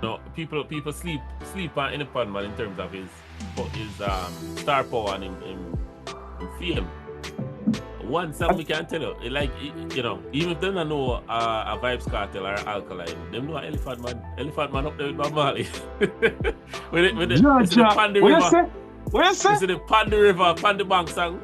No, people sleep on Ep1 man in terms of his star power and him fame. One song we can tell you, even if they don't know a Vybz Kartel or Alkaline, them know Elephant Man up there with Bob Malie. with the Pandy River. What you say? You see the Pandy River, Pandy Bank song?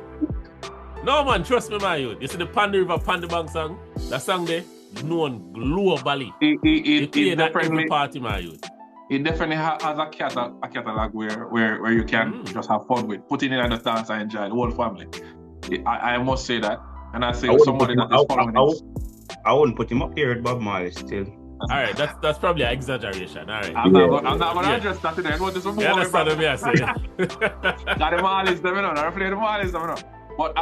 No man, trust me my youth. You see the Pandy River, Pandy Bank song? That song there, known globally. It play in every party my youth. It definitely has a catalog where you can just have fun with. Put it in the dance and enjoy the whole family. I must say that. And I say somebody that is following it. I wouldn't put him up here with Bob Marley still. Alright, that's probably an exaggeration. Alright. I'm not gonna address that today. What is yeah, that's what I say. Got the Marleys, them, I play the Marleys, them, But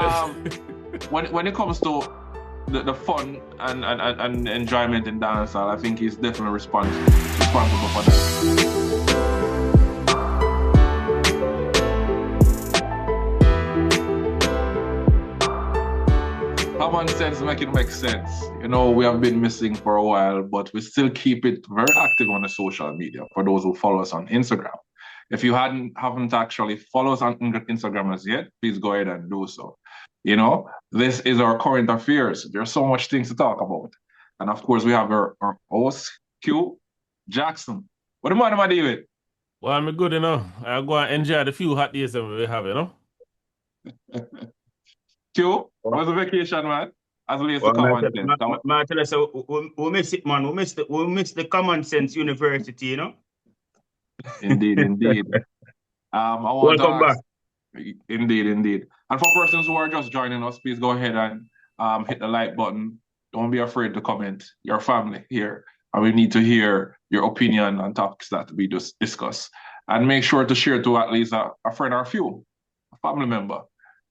when it comes to the fun and enjoyment in dancehall, I think he's definitely responsible for that. Kommon Cents make sense. You know, we have been missing for a while, but we still keep it very active on the social media for those who follow us on Instagram. If you haven't actually followed us on Instagram as yet, please go ahead and do so. You know, this is our current affairs. There's so much things to talk about. And of course, we have our host, Q Jackson. What am I doing with? Well, I'm good, I go and enjoy the few hot days that we have, Q, how was the vacation, man? As relates to Kommon Cents. Man, tell us, we miss it, man. We miss the Kommon Cents University, Indeed. Welcome back. Indeed. And for persons who are just joining us, please go ahead and hit the like button. Don't be afraid to comment. Your family here, and we need to hear your opinion on topics that we just discuss. And make sure to share to at least a friend or a few, a family member.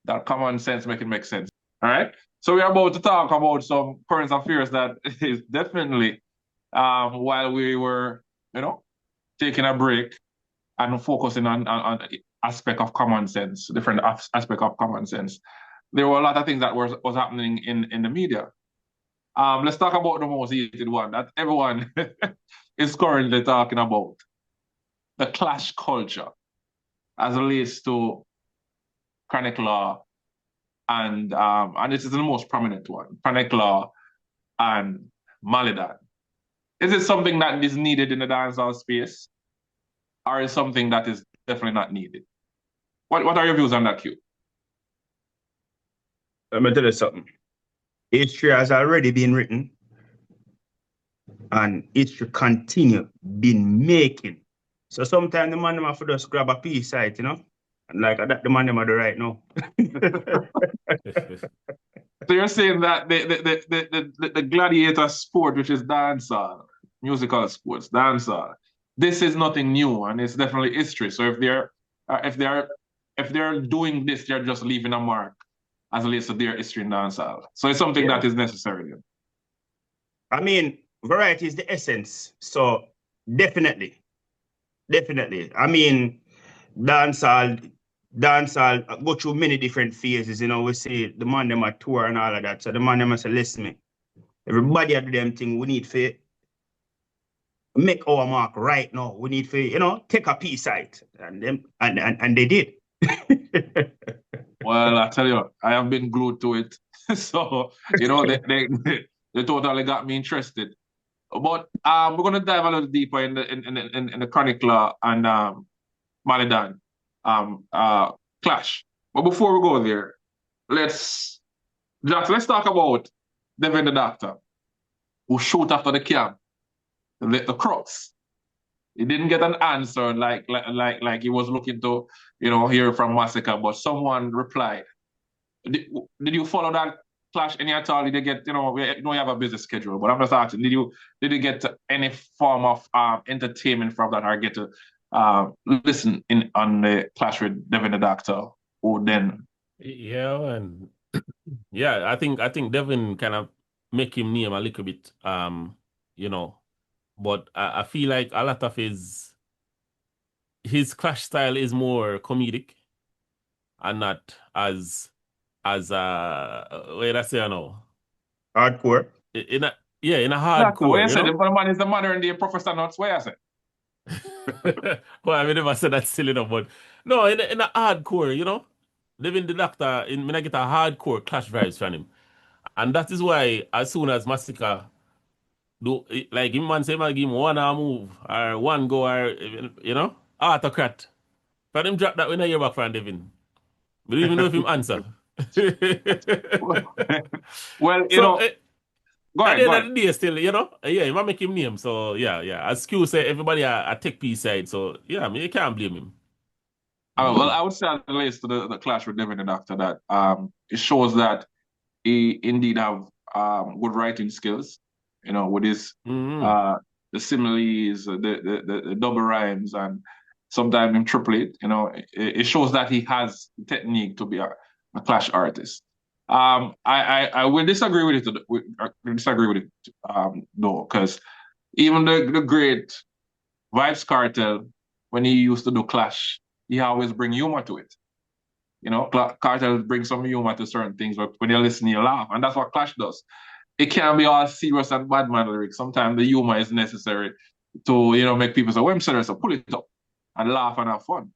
That Kommon Cents make sense. All right. So we are about to talk about some current affairs that is definitely while we were, taking a break and focusing on aspect of Kommon Cents, different aspect of Kommon Cents. There were a lot of things that was happening in the media. Let's talk about the most heated one that everyone is currently talking about. The clash culture as it relates to Chronic Law and this is the most prominent one, Chronic Law and Malie. Is it something that is needed in the dancehall space, or is something that is definitely not needed? What are your views on that, Q? Let me tell you something. History has already been written, and history continue been making. So sometimes the man them have to just grab a piece of it, And like that, the man them are the right now. So you're saying that the gladiator sport, which is dancehall, musical sports, dancehall, this is nothing new, and it's definitely history. So if they're doing this, they're just leaving a mark as it relates to their history in dancehall. So it's something that is necessary. I mean, variety is the essence. So definitely. I mean, dancehall go through many different phases. We see the man them a tour and all of that. So the man them say, listen me. Everybody do them thing. We need to make our mark right now. We need to, take a piece of it. And they did. Well, I tell you, I have been glued to it. So, they totally got me interested. But we're gonna dive a little deeper in the Chronic Law and Malie clash. But before we go there, let's talk about Devin the Doctor, who shoot after the camp, the crux. He didn't get an answer like he was looking to, hear from Massacre, but someone replied. Did you follow that clash any at all? Did you get, we know you have a busy schedule, but I'm just asking, did you get any form of entertainment from that, or get to listen in on the clash with Devin the Doctor, who then? Yeah, and I think Devin kind of make him name a little bit, but I feel like a lot of his clash style is more comedic and not as what did I say now? Hardcore. In a hardcore. What you said, the man is the modern day Professor Nuts, what you say? Well, I mean, never said that silly enough, but no, in a hardcore, you know, living the doctor, when I get a hardcore clash vibes from him. And that is why, as soon as Massacre do, like, him man say, man, give him one move, or one go, or, you know, autocrat. For him drop that when I hear back from Devin. We don't even know if him answer. Well, you So, know, go at ahead, the go end ahead. of the day, still, you know, yeah, you might make him name. So, yeah. As Q say, everybody a tech piece side. So, yeah, I mean, you can't blame him. Well, I would say at least the clash with Devin and after that, it shows that he indeed have good writing skills, you know, with his Mm-hmm. the similes, the double rhymes, and sometimes in triplet. You know, it shows that he has technique to be a clash artist. I will disagree with it. Disagree with it though, because even the great Vybz Kartel, when he used to do clash, he always bring humor to it. You know, Kartel brings some humor to certain things, but when you listen, you laugh, and that's what Clash does. It can't be all serious and bad man lyrics. Sometimes the humor is necessary to, you know, make people say, "Well, I'm serious," so pull it up and laugh and have fun.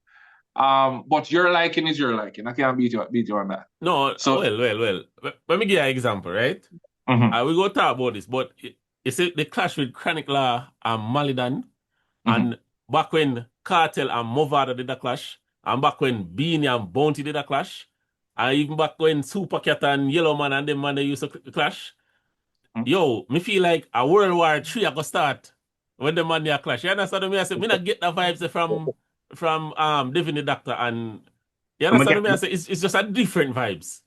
But your liking is your liking. I can't beat you on that. No, So, well. Let me give you an example, right? mhm, I will go talk about this, but you see the clash with Chronic Law and Malidan, mhm. and back when Kartel and Movada did a clash, and back when Beanie and Bounty did a clash, and even back when Supercat and Yellow Man and them man they used to clash. Yo, me feel like a World War III I go start when the man there clash. You understand what me I say? Me not get the vibes from Devin the Doctor, and you I'm gonna understand get what me I say? It's just a different vibes.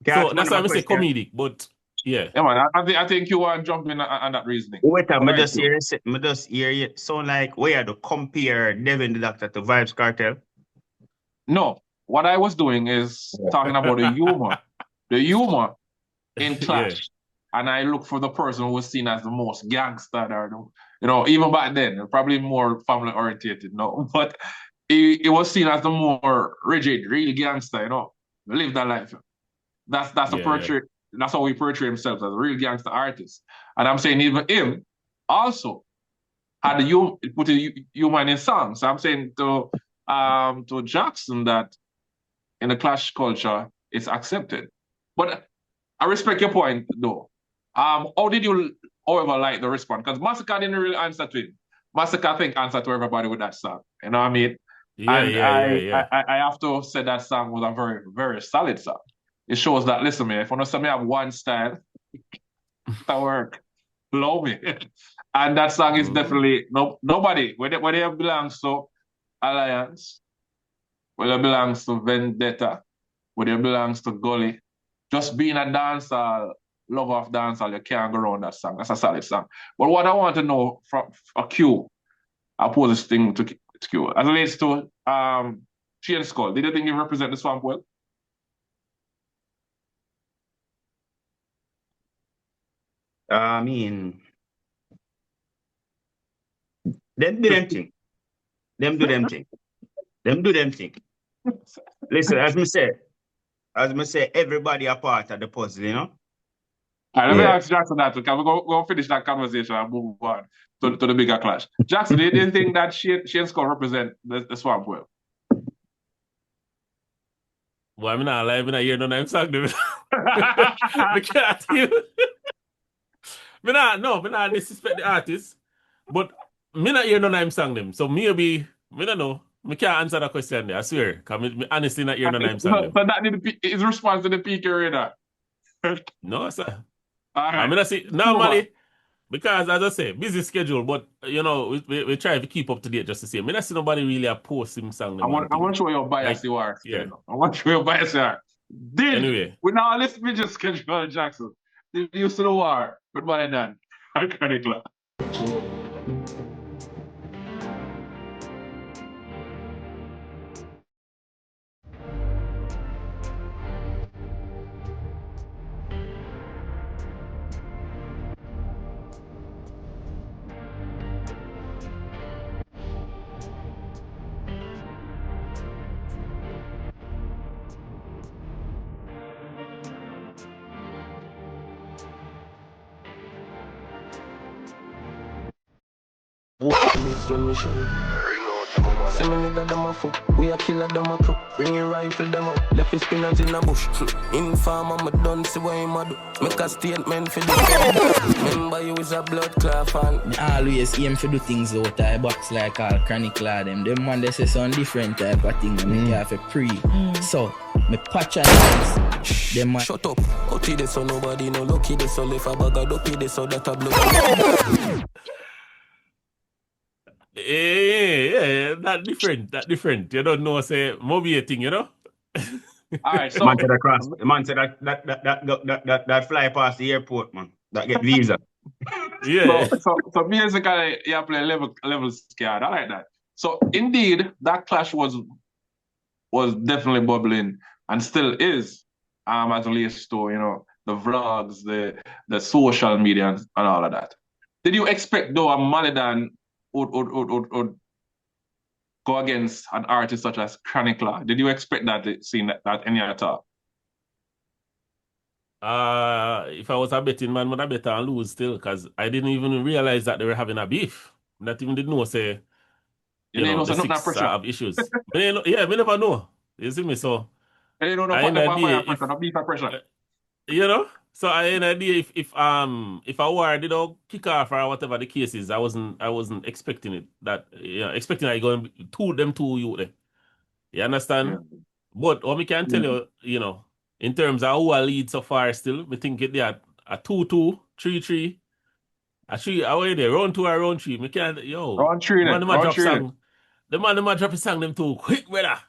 can I So ask one that's of why my I say question. comedic, but yeah. Yeah, man. I think you want to jump in on that reasoning. Wait, Go ahead, Q. me just hear you sound like we had to compare Devin the Doctor to Vybz Kartel. No, what I was doing is talking about the humor in Yeah. Clash, and I look for the person who was seen as the most gangster, or you know, even back then, probably more family oriented, no, but he was seen as the more rigid, real gangster, you know, live that life. That's a Yeah. portrait. That's how we portray himself as a real gangster artist. And I'm saying even him also had the put a human in songs. So I'm saying to Jackson that in the Clash culture, it's accepted. But I respect your point, though. How did you, however, like the response? Because Massacre didn't really answer to it. Massacre, I think, answered to everybody with that song. You know what I mean? And Yeah. I have to say that song was a very, very solid song. It shows that, listen, man, if you want to me have one style, that work. Blow me. And that song is Mm. definitely nobody, whether it belongs to Alliance, whether it belongs to Vendetta, whether it belongs to Gully, just being a dancer, lover of dancehall, you can't go around that song. That's a solid song. But what I want to know from a Q, I'll pose this thing to Q. As it relates to Chain Skull, did you think you represent the swamp well? I mean, them do them thing. Them do them thing. Them do them thing. Listen, as me say, everybody a part of the puzzle, you know? All right, let me Yeah. ask Jackson that. Can we go finish that conversation and move on to the bigger clash? Jackson, do you think that Shane Skull represent the swamp well? Well, I'm not live in a year, no name song. Because me not disrespect the artist, but me not hear no name song them. So maybe me don't know. Me can't answer that question there, I swear. Cause me honestly not hear no name song So them. that need his response to the PK radar. No, sir. All I right. mean I see Move on. normally because as I say, busy schedule, but you know, we try to keep up to date just to see. Me not see nobody really a post him song I them and want thing. to show you how biased Like, you are. yeah. I want to show you how biased you are. Anyway. We now let's me just schedule Jackson. Did you see the war with my nan? Ironically. What is your mission? See me nigga them a fool. We a killer them a crew. Bring your rifle them up. Left his spinners in a bush. Informer me done see what him a do. Make a statement for the remember you is a blood clot fan. I always aim for do things out of box like all chronic law them. Them man they say some different type of thing. Me have a pre. So me patch and them man. Shut up. Outie this so nobody no lucky this so if a bag of dopey this so that a blood. Yeah, that different. You don't know, say, movie thing, you know? All right, so Man said across. The man said that fly past the airport, man. That get visa. Yeah. so basically, you play level scared. I like that. So indeed, that clash was definitely bubbling and still is. As relates to, you know, the vlogs, the social media and all of that. Did you expect though a Malie would go against an artist such as Chronicler? Did you expect that seeing that any at all? If I was a betting man, would I bet and lose still, because I didn't even realize that they were having a beef. Not even did know, say, you know, the six have issues. Yeah, me never know. You see me, so You don't know what beef and pressure. You know? So I had an idea if a war did kick off or whatever the case is, I wasn't expecting it. Expecting I going them two you there. You understand? Yeah. But what we can tell you, you know, in terms of who I lead so far still, we think it there a 2-2, 3-3. A 3 away there, round 2 or round 3. We can't round 3 then. The man drop a song them too quick, brother.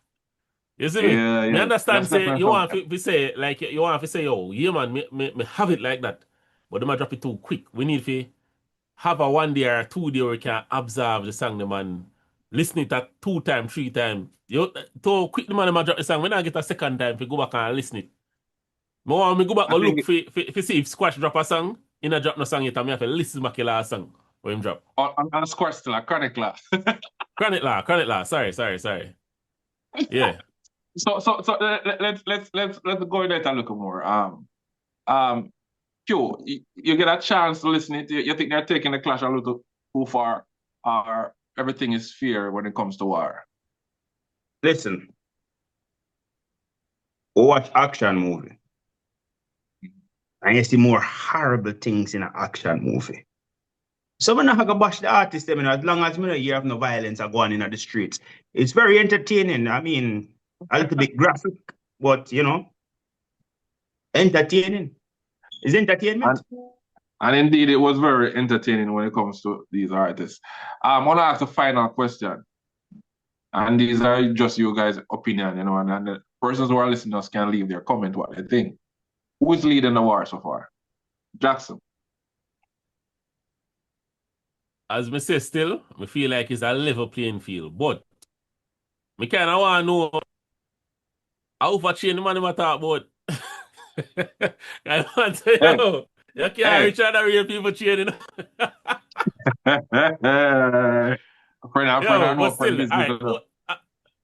You see me? Yeah. I understand, say, you want to say, like, you want to say, yo, yeah, man, me have it like that. But they might drop it too quick. We need to have a 1 day or 2 day where we can observe the song, the man, listen it at 2 times, 3 times. You too quick, the man might drop the song. When I get a second time, to go back and listen it. I want me go back and look for see if Squash drop a song, in a drop no song yet, I have to listen to my last song when him drop. And Squash still a Chronic Law. Chronic Law. Sorry. Yeah. So let's go in there and look more. Q, you get a chance to listen it. You think they're taking the clash a little too far, or everything is fair when it comes to war? Listen, watch action movie, and you see more horrible things in an action movie. So I'm not gonna bash the artist, I mean, as long as you have no violence are going in the streets. It's very entertaining. I mean, a little bit graphic, but you know, entertaining. It's entertainment. And indeed, it was very entertaining when it comes to these artists. I want to ask a final question. And these are just you guys' opinion, you know, and the persons who are listening to us can leave their comment what they think. Who is leading the war so far? Jackson. As me say still, I feel like it's a level playing field. But me kind of want to know how far change the man I talk about. I want to say, yo, you can't reach out the real people change,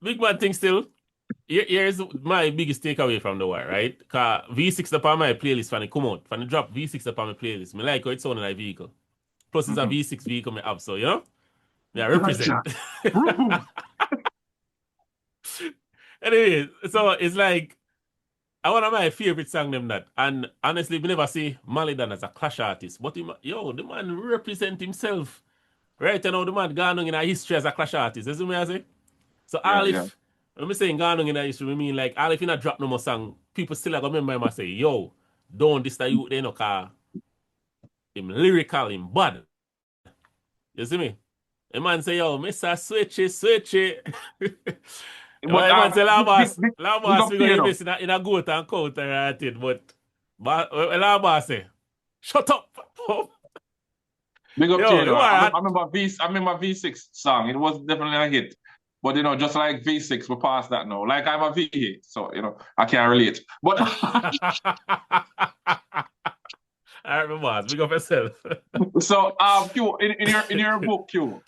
big man thing still. Here's my biggest takeaway from the war, right? Because V6 upon my playlist when it come out. When it drop V6 upon my playlist, I like how it sounds like a vehicle. Plus it's a V6 vehicle I have, so you know? Yeah, represent. Anyway, so it's like one of my favorite songs them that. And honestly, we never see Malie done as a clash artist. But the man represent himself. Right now, the man gone on in a history as a clash artist. You see what I say? So when I'm saying gone on in a history, I mean like all if you not drop no more song, people still are gonna remember him and say, yo, don't this the youth there no car. Him lyrical, him bad. You see me? The man say, yo, Mr. Switch it. Man say, Labas, we go invest in a goat and counter at it, but Labas say, shut up. Big up to you. I remember V6 song. It was definitely a hit. But, you know, just like V6, we're past that now. Like I'm a V8, so, you know, I can't relate. But... I remember, big up yourself. So, Q, in your book, Q,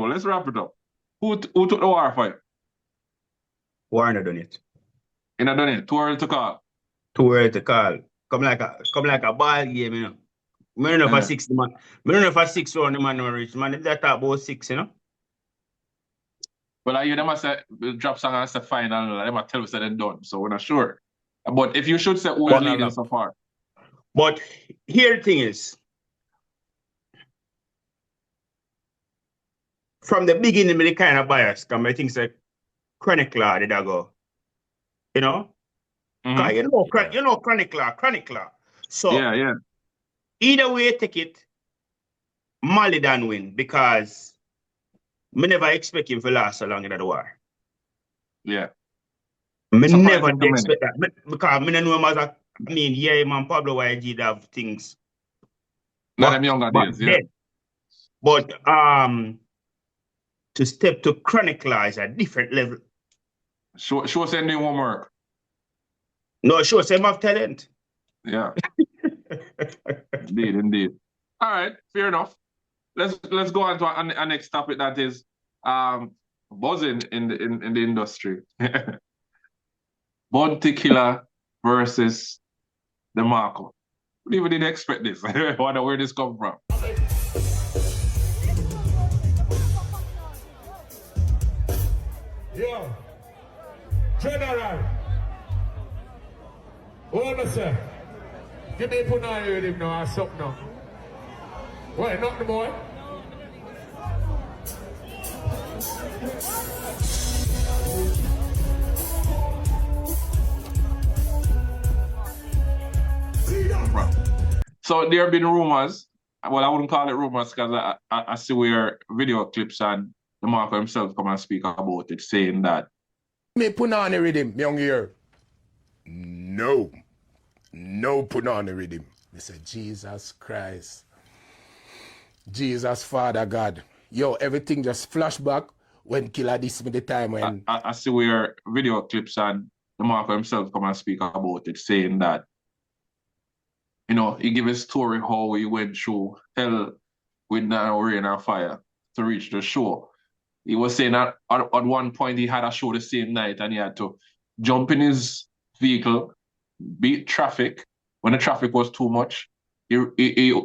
let's wrap it up. Who took the war for you? War not done it. You not done it? Too early to call. Too early to call. Come like a ball game, you know. I don't know for 6 man. I don't know for 6 round the man no reach. Man, if they talk about 6, you know. But you never say drop song and say final, I never tell us that they're done. So we're not sure. But if you should say who is leading so far. But here the thing is, from the beginning, me the kind of bias, because I think it's Chronic Law did I go. You know? Because you know Chronic Law. So yeah. Either way you take it, Malie done win because me never expect him to last so long in the war. Yeah. Me never expect that. Because me know him as a, I mean, yeah, man, Pablo YG have things. Not them younger days, yeah. But to step to Chronic Law is a different level. Show us any homework. No, show us him have talent. Yeah. Indeed. All right, fair enough. Let's go on to our next topic, that is buzzing in the industry. Bounty Killer versus Demarco. We even didn't expect this. I wonder where this come from. Yo, General. What say? Give me put on with him now or something now. What, not the boy? So there have been rumors. Well, I wouldn't call it rumors because I see where video clips and Demarco himself come and speak about it, saying that Me put on the rhythm, young year. No put on the rhythm. They say, Jesus Christ. Jesus, Father God. Yo, everything just flashback when Killer this me the time when... I see where video clips and Demarco himself come and speak about it, saying that, you know, he give a story how he went through hell with no rain and fire to reach the show. He was saying that at one point he had a show the same night and he had to jump in his vehicle, beat traffic. When the traffic was too much, he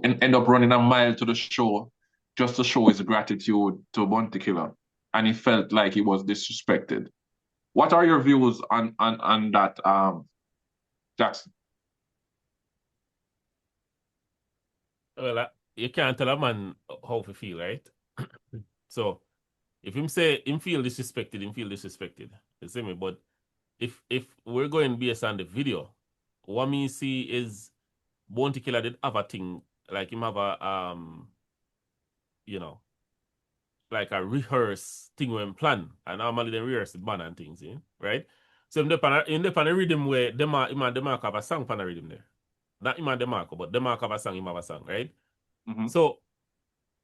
ended up running a mile to the show just to show his gratitude to Bounty Killer. And he felt like he was disrespected. What are your views on that, Jackson? Well, you can't tell a man how to feel, right? So, if him say him feel disrespected, you see me? But if we're going based on the video, what me see is Bounty Killer did have a thing, like him have a you know, like a rehearse thing when plan, and normally they rehearse the band and things, right? So in the rhythm where Demarco have a song for the rhythm there. Not him and Demarco, but Demarco have a song, him have a song, right? Mm-hmm. So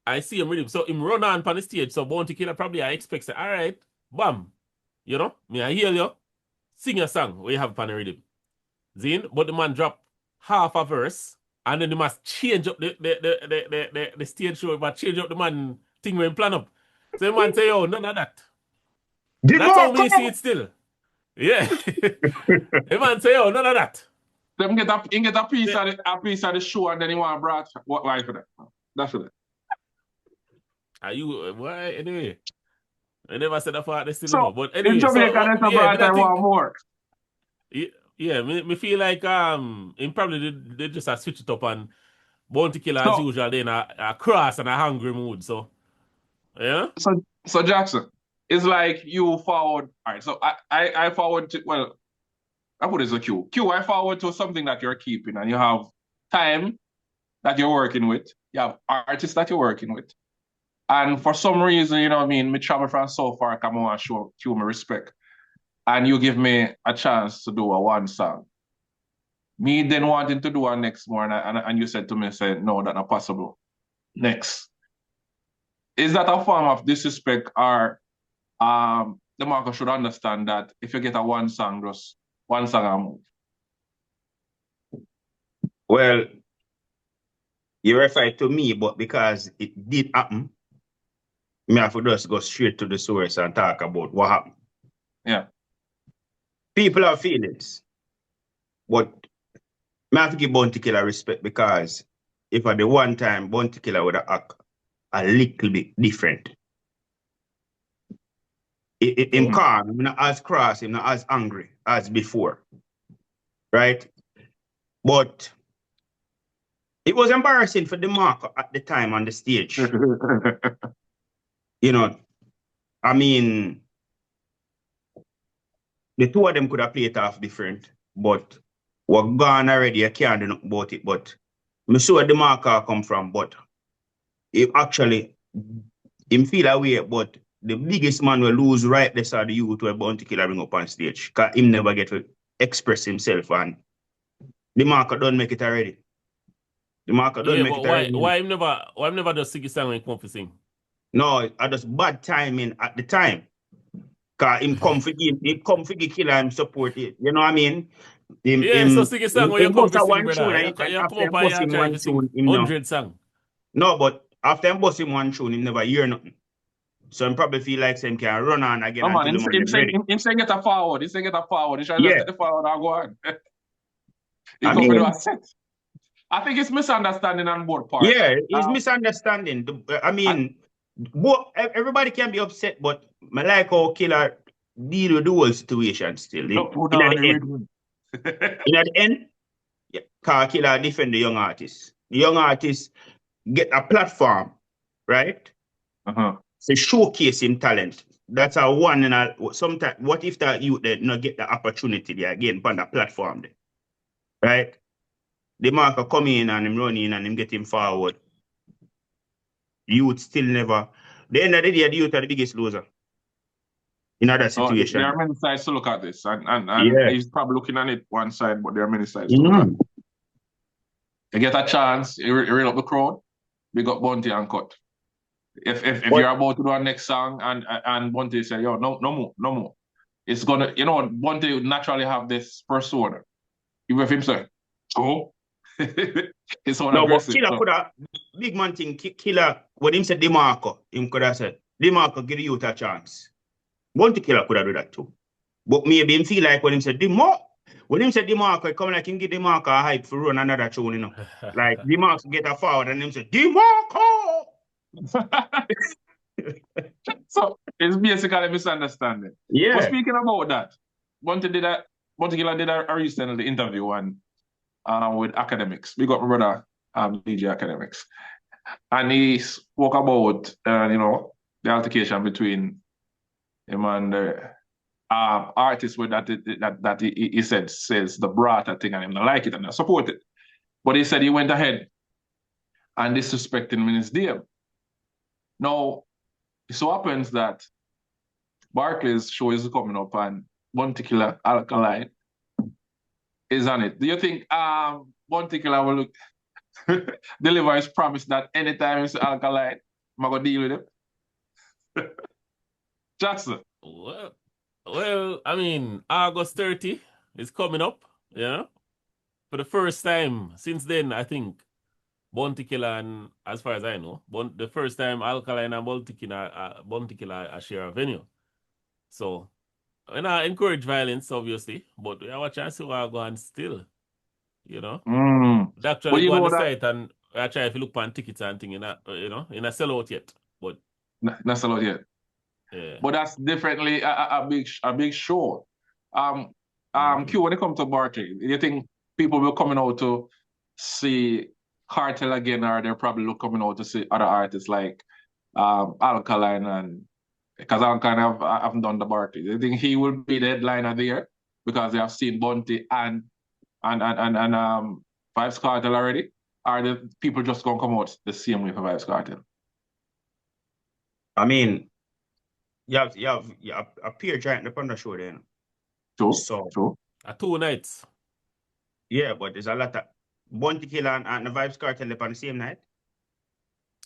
I see him rhythm. So him run on the stage. So Bounty Killer probably I expect say, all right, bam, you know, me I hear you, sing a song where you have pan rhythm. Zine, but the man drop half a verse, and then they must change up the stage show, but change up the man thing when plan up. So the man say, oh, none of that. That's how we see it still. Yeah. The man say, oh, none of that. Them get a piece of the show and then you want to brought why for that? That's for that. Are you why anyway? I never said that for this still know. But anyway, in Jamaica, I want more. Yeah, me feel like in probably they just switch it up and Bounty Killer as usual then a cross and a hungry mood. So yeah. So Jackson, it's like you forward. All right, so I forward to, well, I put it as a Q. I forward to something that you're keeping, and you have time that you're working with. You have artists that you're working with. And for some reason, you know what I mean, me travel from so far, I want to show you my respect. And you give me a chance to do a one song. Me then wanting to do a next more, and you said to me, no, that's not possible. Next. Is that a form of disrespect, or Demarco should understand that if you get a one song, just one song and move? Well, you refer to me, but because it did happen, me have to just go straight to the source and talk about what happened. Yeah. People have feelings, but I have to give Bounty Killer respect, because if at the one time Bounty Killer would have act a little bit different, him calm, him not as cross, him not as angry as before. Right? But it was embarrassing for Demarco at the time on the stage. You know, I mean, the two of them could have played it off different, but we're gone already. I can't do nothing about it. But I see where Demarco come from, but he actually, him feel away, but the biggest man will lose right there are the youth who Bounty Killer bring up on stage. Because him never get to express himself, and Demarco don't make it already. Demarco don't make it already. Why him never does sing song when he come to sing? No, it just bad timing at the time. Because him come for give Killer him support it. You know what I mean? So sing a song when you come to sing, brother. You come up and you try to sing 100 song. No, but after him bust him one tune, him never hear nothing. So him probably feel like him can run on again. No, man, him saying get a forward. He saying get a forward. He trying to get the forward and go on. He come to do a set. I think it's misunderstanding on both parts. Yeah, it's misunderstanding. I mean, everybody can be upset, but I like how Killer deal with the whole situation still. In the end, Killer defend the young artists. The young artists get a platform, right? So showcase him talent. That's a one and a sometimes. What if that youth they not get the opportunity there again on the platform there, right? Demarco come in and him run in and him get him forward. Youth still never. The end of the day, the youth are the biggest loser in other situations. There are many sides to look at this, and he's probably looking at it one side, but there are many sides to look at it. You get a chance, you reel up the crowd, we got Bounty and cut. If you're about to do a next song and Bounty say, yo, no more. It's gonna, Bounty would naturally have this persona. Even if him say, go. It's on aggressive. But Killer could have, big man thing, Killer, when him said Demarco, him could have said, Demarco, give the youth a chance. Bounty Killer could have do that too. But maybe him feel like when him said Demarco, he come like him give Demarco a hype for run another tune, Like Demarco get a forward and him say, Demarco! So it's basically a misunderstanding. Yeah. But speaking about that, Bounty Killer did a recently interview with academics. We got my brother DJ Academics. And he spoke about the altercation between him and the artist with that he says the brata thing and him not like it and I support it. But he said he went ahead and disrespected him in his DM. Now, it so happens that Barclays show is coming up and Bounty Killer Alkaline is on it. Do you think Bounty Killer will deliver his promise that anytime it's Alkaline, I'm going to deal with him? Jackson. Well, I mean, August 30 is coming up, For the first time since then, I think Bounty Killer and, as far as I know, the first time Alkaline and Bounty Killer share a venue. So, and I encourage violence, obviously, but I watch and see what I go on still, They actually go on the site and I try if you look on tickets and thing, in a sellout yet, but not sellout yet. Yeah. But that's definitely a big show. Q, when it comes to Barclay, do you think people will coming out to see Kartel again, or they're probably coming out to see other artists like Alkaline and because Alkaline haven't done the Barclay. Do you think he will be the headliner there because they have seen Bounty and Vybz Kartel already? Or the people just gonna come out the same way for Vybz Kartel? I mean, you have a peer giant upon the show then. True. 2 nights. Yeah, but there's a lot of Bounty Killer and the Vybz Kartel up on the same night.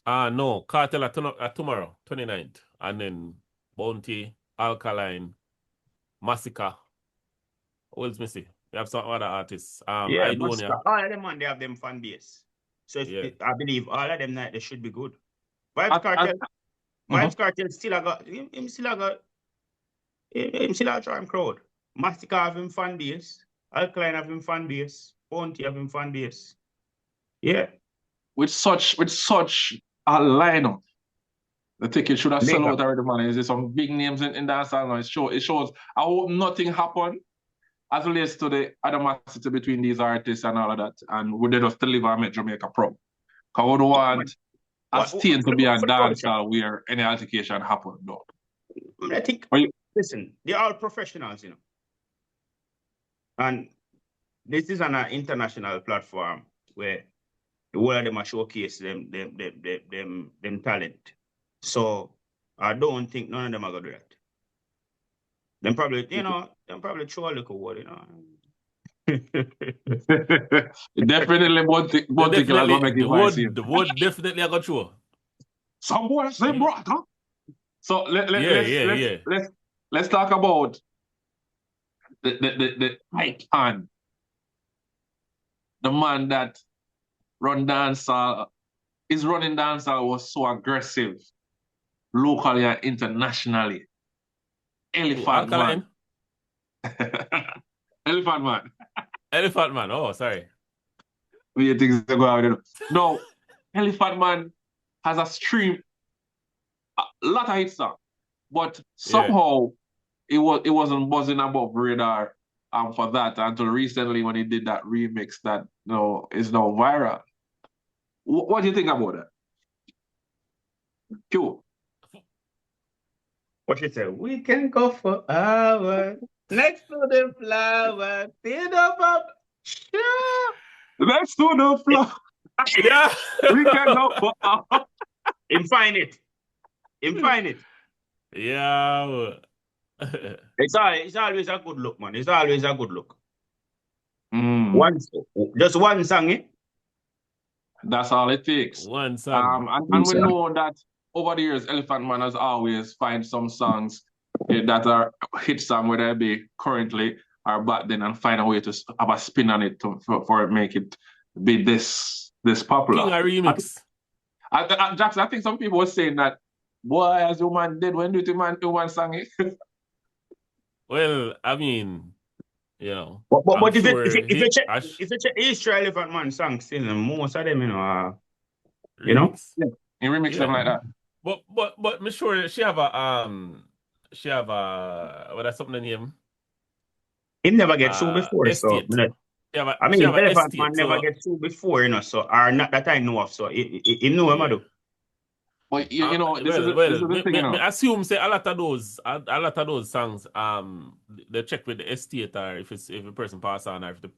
No, Kartel tomorrow, 29th. And then Bounty, Alkaline, Massacre. Who else missing? We have some other artists. Massacre. All of them, man, they have them fan base. So I believe all of them night they should be good. Vybz Kartel still got him still a charm crowd. Massacre have him fan base. Alkaline have him fan base. Bounty have him fan base. Yeah. With such a lineup, The ticket should have Big sold up. out already, man. Is there some big names in dancehall now? It shows. I hope nothing happened as relates to the animosity between these artists and all of that. And we did just deliver and make Jamaica proud. Because we don't want a stain to be a dancehall where any altercation happened, though. I think, listen, they're all professionals, you know. And this is an international platform where the whole of them are showcase them talent. So I don't think none of them are gonna do that. Them probably throw a little word, you know. Definitely one thing gonna make it voice here. The word definitely I got through. Some boy say brother. So let's talk about the icon. The man that run dancehall is running dancehall was so aggressive locally and internationally. Elephant Man. Elephant Man. Elephant Man. Oh, sorry. We think go out. No, Elephant Man has a stream, a lot of hit songs, but somehow it wasn't buzzing above radar for that until recently when he did that remix that is now viral. What do you think about that? Q. What she said? We can go for hours next to the flower, feed up. Next to the flower. Yeah. We can go for hours. Him find it. Yeah. It's always a good look, man. It's always a good look. Just one song, eh? That's all it takes. One song. And we know that over the years, Elephant Man has always find some songs that are hit song, whether it be currently or back then, and find a way to have a spin on it for it make it be this popular. King a remix. Jackson, I think some people were saying that, boy, as your man did when do man do one song. Well, I mean, you know. But if it's an Easter Elephant Man song, still most of them, you know, he remix them like that. But I'm sure she have a that's something in him. He never get sued before, estate. so Elephant Man never get sued before, you know. So or not that I know of. So he know him do. But this is the thing, I assume say a lot of those songs they check with the estate or if a person pass on or if the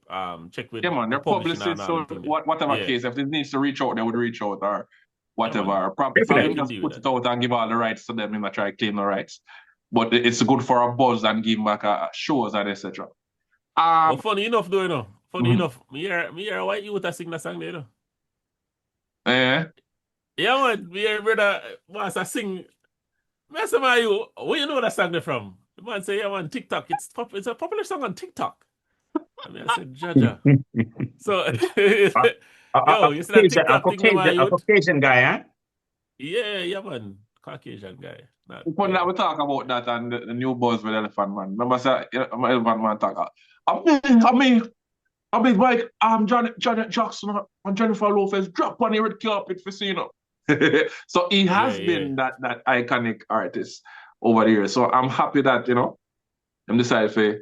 check with they're publicists, so whatever case, if it needs to reach out, they would reach out or whatever. Probably just put it out and give all the rights to them, and try to claim the rights. But it's good for a buzz and give back shows and etc. Well, funny enough, though, you know. Funny enough, me hear a white youth a sing that song there, you know. Yeah, man, me hear brother was a sing. I say, man, where you know that song there from? The man say, yeah, man, TikTok. It's a popular song on TikTok. I mean, I said, Jaja. So, you see that TikTok thing, man, a Caucasian guy, huh? Yeah, man, Caucasian guy. When we talk about that and the new buzz with Elephant Man, remember, say, Elephant Man talk. I mean, like Janet Jackson and Jennifer Lopez drop on the red carpet for seeing up. So he has been that iconic artist over the years. So I'm happy that I'm decided to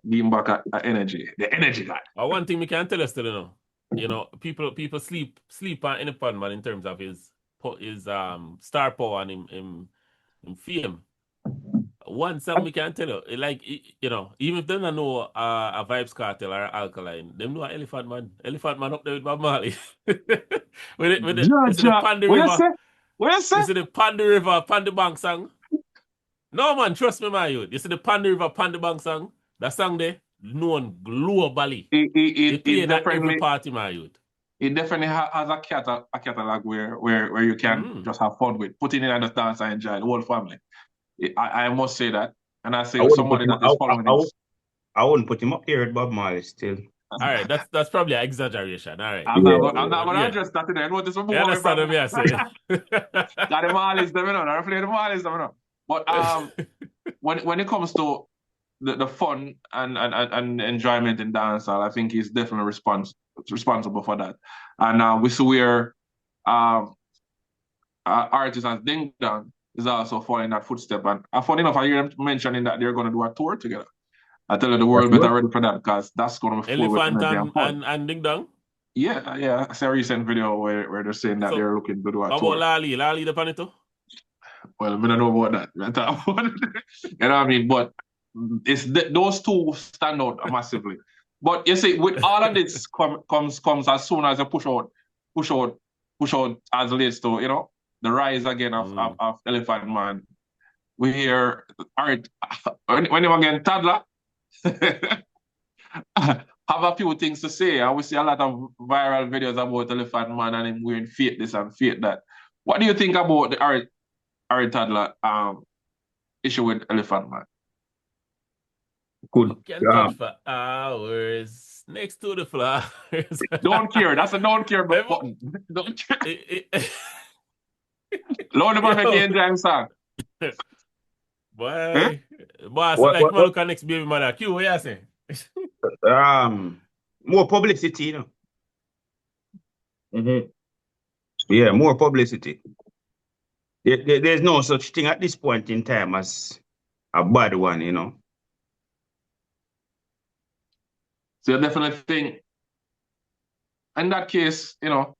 give him back a energy, the energy guy. One thing we can tell us still, people sleep on Elephant Man in terms of his star power and him fame. One song we can tell you, even if they don't know a Vybz Kartel or Alkaline, them know Elephant Man. Elephant Man up there with Malie. with the Pandy River. What you say? You see the Pandy River, Pandy Bank song? No, man, trust me, my youth. You see the Pandy River, Pandy Bank song? That song there, known globally. It play at every party, my youth. It definitely has a catalog where you can just have fun with, put it in and just dance and enjoy the whole family. I must say that, and I say somebody that is following this. I wouldn't put him up here at Bob Marley still. All right, that's probably an exaggeration. All right, I'm not going to address that today. I know this is more. I understand what I say. Got the Marleys, them I reflect the Marleys, them But when it comes to the fun and enjoyment in dancehall, I think he's definitely responsible for that. And we see where artist as Ding Dong is also following that footstep. And funny enough, I hear them mentioning that they're going to do a tour together. I tell you, the world better ready for that because that's going to be full with Elephant energy and fun. and Ding Dong. Yeah. I saw a recent video where they're saying that So, they're looking to do a how tour. about Lali? Lali the Panito? Well, I don't know about that. You know what I mean? But those two stand out massively. But you see, with all of this comes as soon as you push out as leads to, you know, the rise again of Elephant Man. We hear, all right, when you again Toddler, have a few things to say. And we see a lot of viral videos about Elephant Man and him wearing fate this and fate that. What do you think about the Ari Toddler issue with Elephant Man? Good. Can touch for hours next to the flowers. Don't care. That's a don't care button. Don't care. Lord of the enjoy song. Boy, boss, like Maluka next baby mother. Q, what you saying? More publicity, you know. Mm-hmm. Yeah, more publicity. There's no such thing at this point in time as a bad one, you know. So you definitely think, in that case, you know,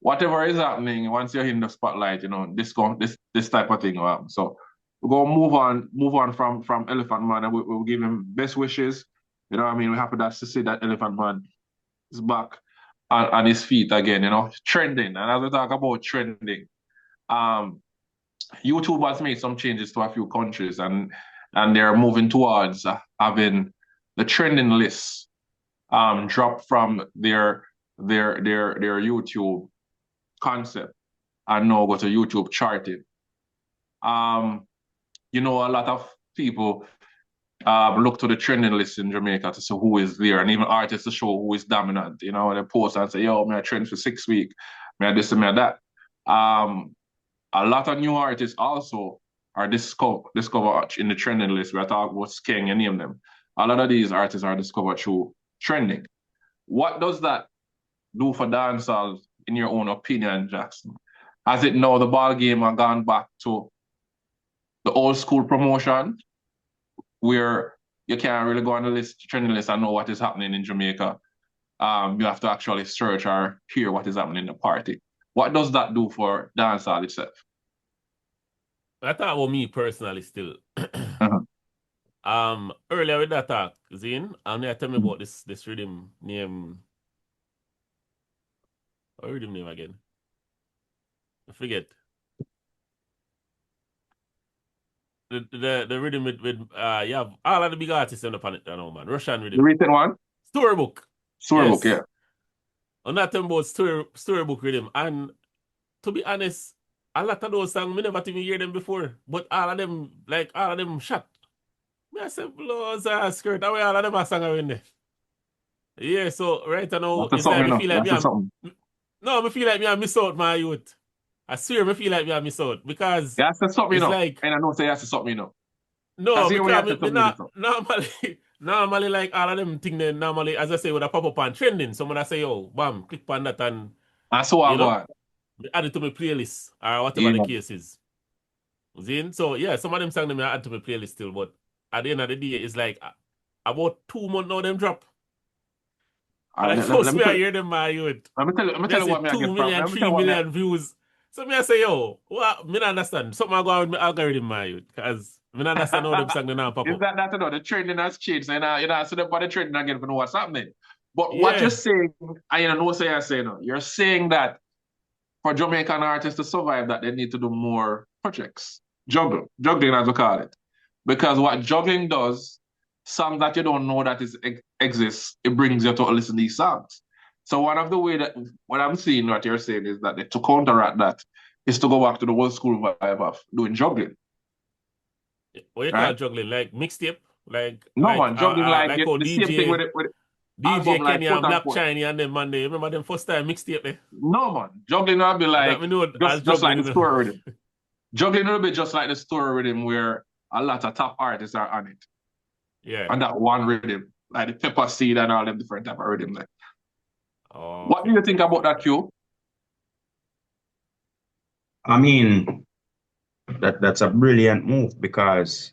whatever is happening, once you're in the spotlight, you know, this type of thing will happen. So we're gonna move on from Elephant Man, and we'll give him best wishes. You know what I mean? We're happy to see that Elephant Man is back on his feet again, you know, trending. And as we talk about trending, YouTube has made some changes to a few countries, and they're moving towards having the trending lists drop from their YouTube concept and now go to YouTube charting. You know, a lot of people look to the trending list in Jamaica to see who is there, and even artists to show who is dominant. You know, they post and say, yo, me I trend for 6 weeks, me I this and me I that. A lot of new artists also are discovered in the trending list. We're talking about Skeng, you name them. A lot of these artists are discovered through trending. What does that do for dancehall, in your own opinion, Jackson? Has it now the ball game has gone back to the old school promotion, where you can't really go on the trending list and know what is happening in Jamaica? You have to actually search or hear what is happening in the party. What does that do for dancehall itself? I thought about me personally still. Earlier with that talk, Zane, and you tell me about this rhythm name. What rhythm name again? I forget. The rhythm with you have all of the big artists on the planet now, man. Russian rhythm. The recent one? Storybook. Storybook, yes. Yeah. I'm not talking about storybook rhythm. And to be honest, a lot of those songs, I never even hear them before. But all of them shot. I said, blows a skirt. That way all of them are songs in there. Yeah, so right now, it's like I feel like I feel like I miss out my youth. I swear I feel like I miss out. Because yeah, that's something, it's like, and I know say that's something, No, because normally like all of them things then normally, as I say, would have pop up on trending. Someone I say, yo, bam, click on that and add it to my playlist or whatever the case is. So yeah, some of them songs I add to my playlist still, but at the end of the day, it's like about 2 months now them drop. And I first I hear them my youth. Let me tell you what 2 million, 3 million views. So me I say, yo, what me not understand. Something I go on with my algorithm my youth. Because I don't understand how them songs now pop up. Is that you know, the trending has changed, and you know, so the trending again for know what's happening. But what you're saying, I know say I say no. You're saying that for Jamaican artists to survive, that they need to do more projects. Juggling as we call it. Because what juggling does, songs that you don't know that exists, it brings you to listen to these songs. So one of the way that what I'm seeing, what you're saying is that to counteract that is to go back to the old school vibe of doing juggling. What you call juggling? Like mixtape? Man, juggling like the DJ, same thing with it. DJ Kenny and Black China and them, man. Remember them first time mixtape there? No, man. Juggling will be like just like the story rhythm. Juggling will be just like the story rhythm where a lot of top artists are on it. Yeah. And that one rhythm, like the pepper seed and all them different type of rhythm. Like. Oh, what do you think about that, Q? I mean, that's a brilliant move because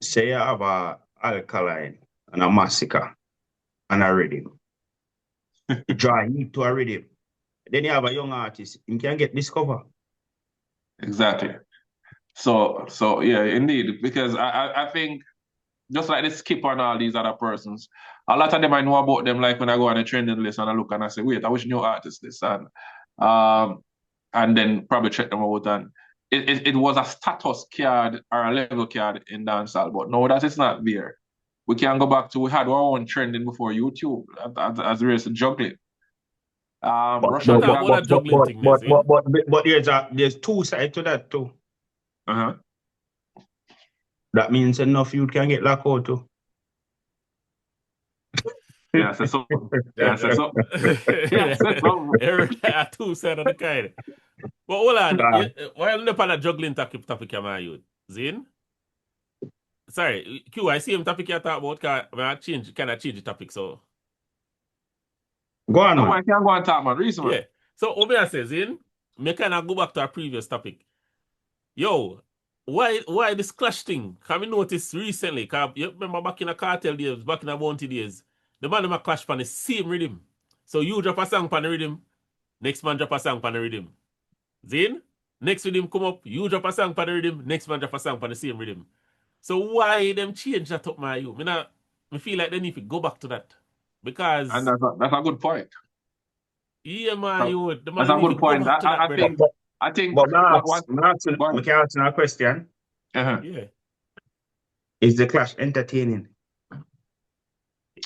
say you have a alkaline and a massacre and a rhythm. Draw need to a rhythm. Then you have a young artist, you can get discovered. Exactly. So yeah, indeed, because I think just like the skip and all these other persons, a lot of them I know about them like when I go on a trending list and I look and I say, wait, I wish new artist this and then probably check them out and it was a status card or a level card in dancehall, but no, that is not there. We can go back to we had our own trending before YouTube as the race juggling. Russia did what a juggling thing is, but there's two sides to that too. Uh-huh. That means enough youth can get locked out too. Yeah, so so. Yeah, so so. Yeah, so so. Eric are two sides of the kind. But hold on, why are you on a juggling topic, my youth? Zin? Sorry, Q, I see him topic you talk about, can I change the topic, so. Go on, No, man. I can't go and talk, man. Reason, man. Yeah. So, what I say, Zin, me kind of go back to our previous topic. Yo, why this clash thing? Can we notice recently? Cause you remember back in the Kartel days, back in the Bounty days, the man them a clash on the same rhythm. So you drop a song on the rhythm, next man drop a song on the rhythm. Then next rhythm come up, you drop a song on the rhythm, next man drop a song on the same rhythm. So why them change that up, my you? Me feel like they need to go back to that because And that's a good point. yeah, my you. The man That's a need good to point. go back to that, brother. I think. But What? I can answer a question. Uh-huh. Yeah, Is the clash entertaining?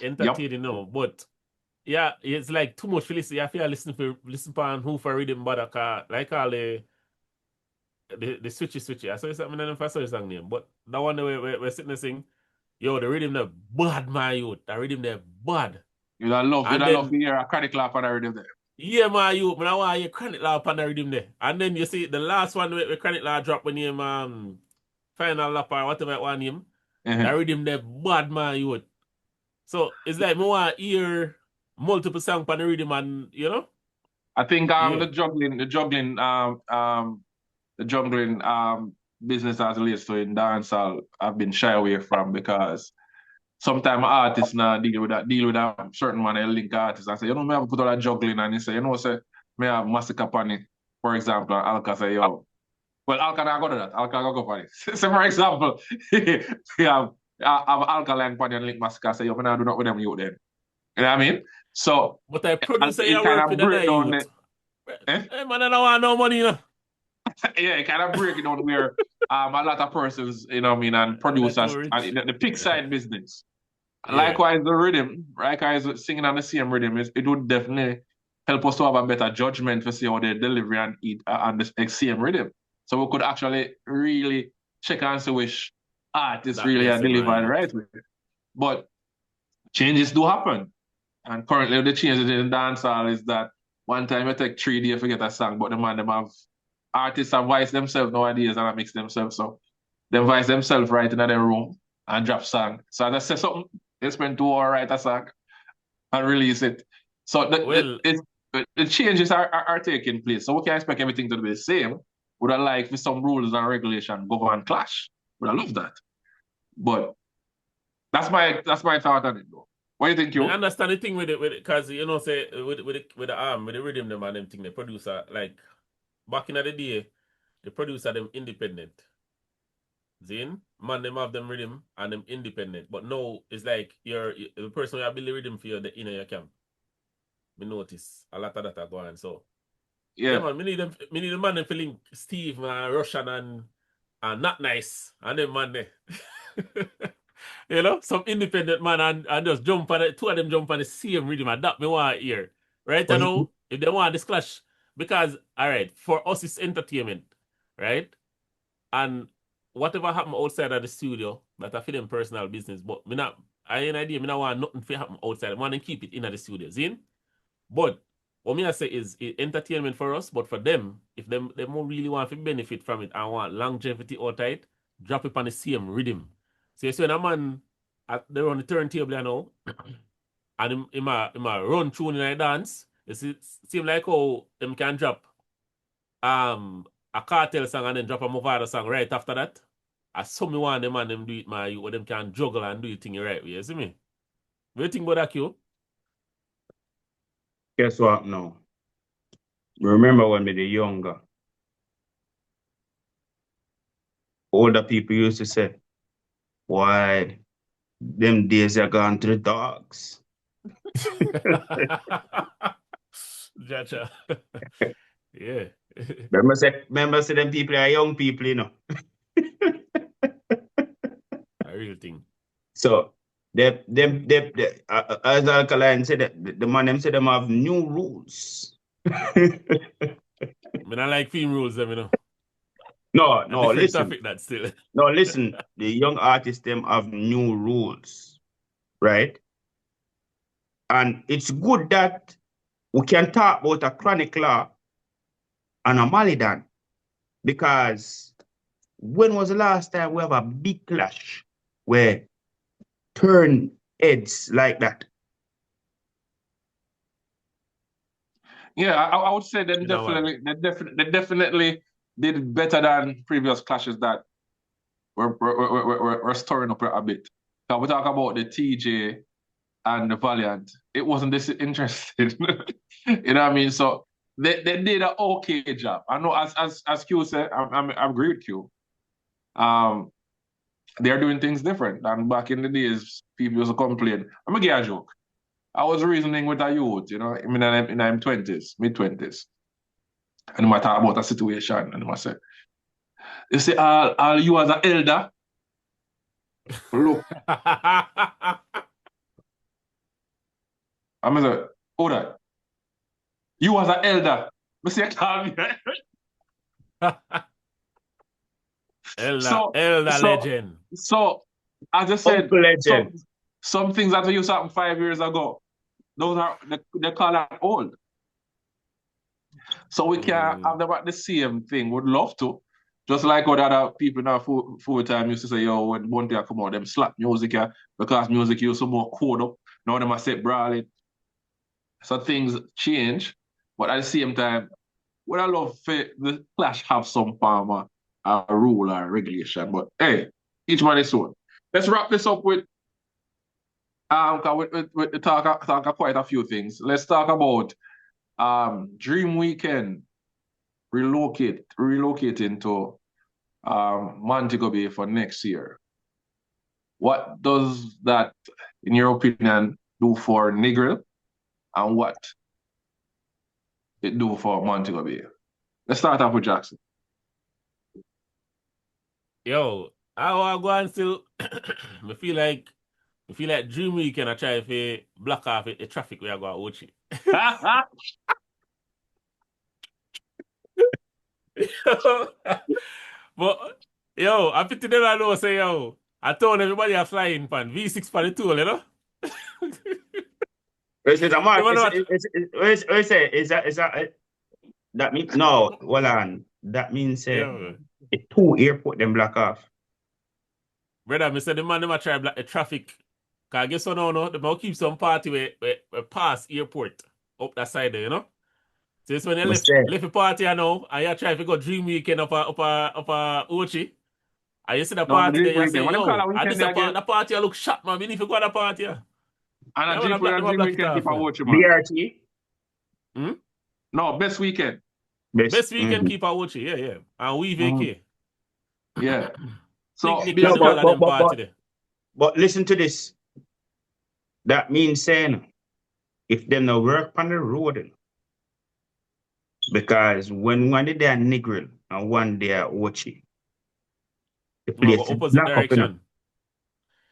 entertaining now, but yeah, it's like too much for listen. You have to listen for who for rhythm, but like all the switchy. I saw something in the song name, but that one we're sitting there sing, yo, the rhythm there bad, my youth. The rhythm there bad. You'd love to hear a credit clap on already there. Yeah, my youth. I want to hear Chronic Law upon the rhythm there. And then you see the last one where Chronic Law drop when name Final Lap or whatever it want name. Uh-huh. The rhythm there bad, my youth. So it's like I want to hear multiple songs on the rhythm, and you know. I think Yeah. the juggling business as it relates to in dancehall I've been shy away from because sometimes artists now deal with a certain man, they link artists and say, you know, me have to put all that juggling and he say, you know, say me have massacre on it, for example, and Alka say, yo. Well, Alka not go to that. Alka go for it. So for example, we have Alka line pan and link massacre say, yo, me not do not with them you then. You know what I mean? So But I produce it your kind work of with the break down youth. Eh? Hey, man, I don't want no money, you know. Yeah, it kind of break it down where a lot of persons, you know what I mean, and producers, and the pick side business. Yeah. Likewise, the rhythm, likewise, singing on the same rhythm, it would definitely help us to have a better judgment to see how they deliver and eat on the same rhythm. So we could actually really check and see which artists That really are makes it delivering right. right with it. But changes do happen. And currently the changes in dancehall is that one time you take 3 days to get a song, but the man them have artists have voice themselves nowadays and mix themselves. So they voice themselves right in their room and drop song. So as I say something, they spend 2 hours write a song and release it. So the changes are taking place. So we can't expect everything to be the same. Would I like for some rules and regulation go and clash? Would I love that? But that's my thought on it though. What do you think, you? I understand the thing with it, because you know, say with the rhythm them and them thing, the producer, like back in the day, the producer them independent. Zin, man, them have them rhythm and them independent. But now it's like the person who build the rhythm for you the inner your camp. Me notice a lot of that are going. So yeah, man, me need the man them feeling Steve, man, Russian and not nice. And them man there. You know, some independent man and just jump on it. Two of them jump on the same rhythm, and that me want to hear. Right? I know if they want this clash. Because, all right, for us it's entertainment, right? And whatever happen outside of the studio, that I feel in personal business. But I ain't idea, me not want nothing to happen outside. I want to keep it in the studio. See? But what me I say is entertainment for us, but for them, if they more really want to benefit from it and want longevity out of it, drop it on the same rhythm. So you see when a man they're on the turntable, you know, and him a run through in a dance, it seems like how them can drop a Kartel song and then drop a Movado song right after that. I saw me want them and them do it, man, where them can juggle and do it thing right way. You see me? What do you think about that, Q? Guess what now? Remember when we were younger, older people used to say, why, them days are gone to the dogs. Gotcha. Yeah. Remember say them people are young people, you know. A real thing. So as Alkaline said, the man them say them have new rules. I mean, I like film rules, them, you know. No, Different listen. topic that still. No, listen. The young artists them have new rules, right? And it's good that we can talk about a chronic law and a Malie dan, because when was the last time we have a big clash where turn heads like that? Yeah, I would say they You know what? definitely did better than previous clashes that were stirring up a bit. So we talk about the TJ and the Valiant. It wasn't this interesting. You know what I mean? So they did an okay job. I know as Q said, I agree with Q. They're doing things different than back in the days. People used to complain. I'm gonna give a joke. I was reasoning with a youth, you know, in my 20s, mid-20s. And I talk about a situation, and I say, you see, all you as an elder, look. I'm like, hold on. You as an elder, I say, call me. Elder legend. So, as I said, Uncle legend. some things that we used to happen 5 years ago, those are, they call that old. So we can't have them at the same thing. Would love to. Just like what other people now full time used to say, yo, when one day come out, them slap music, because music used to more code up. Now them are set brawling. So things change. But at the same time, would I love for the clash have some form of a rule or regulation. But hey, each man is own. Let's wrap this up with with talk quite a few things. Let's talk about Dream Weekend relocating to Montego Bay for next year. What does that, in your opinion, do for Negril, and what it do for Montego Bay? Let's start off with Jackson. Yo, I want to go and still. I feel like Dream Weekend I try to block off the traffic we are going to watch it. But yo, I pity them I know say yo. I told everybody are flying pan V6 pan the tool, you know? Is that means no, hold on. That means Yeah. the two airport them block off. Brother, I said the man them a try block the traffic. Cause I guess so no, they will keep some party where pass airport up that side there, you know? So it's when you left the party I know, and you try to go Dream Weekend up a Ochi. And you see the party there, you say, yo, and this the party look shot, man. We need to go to the party. And a Dream Weekend keep a watch, man. BRT? No, best weekend. Best weekend keep a watch, yeah. And we vacate. Yeah. So, but listen to this. That means saying, if them no work on the road, because when one day they are Negril and one day are Ochi, the place is opposite direction.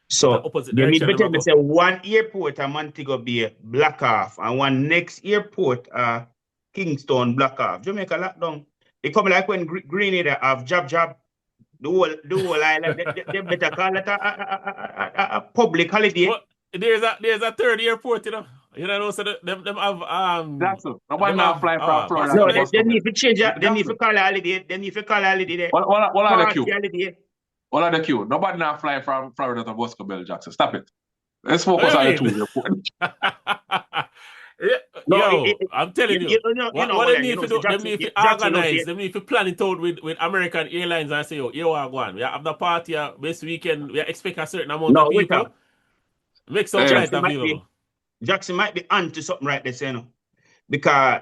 So you mean better to say one airport at Montego Bay block off and one next airport Kingston block off. Jamaica lockdown. It come like when Grenada have job. The whole island. They better call it a public holiday. But there's a third airport, you know. You know, so them have That's it. Nobody now fly from Florida. No, they need to change that. They need to call a holiday. They need to call a holiday there. What are the queue? What are the queue? Nobody now fly from Florida to Bosco Bell, Jackson. Stop it. Let's focus on the two airports. No, I'm telling you. What Malie, they need to do, they need to organize, they need to plan it out with American Airlines and say, yo, here we are going. We have the party this weekend, we expect a certain amount of people. Wait Make some flight available. Jackson might be onto something right there, you know, because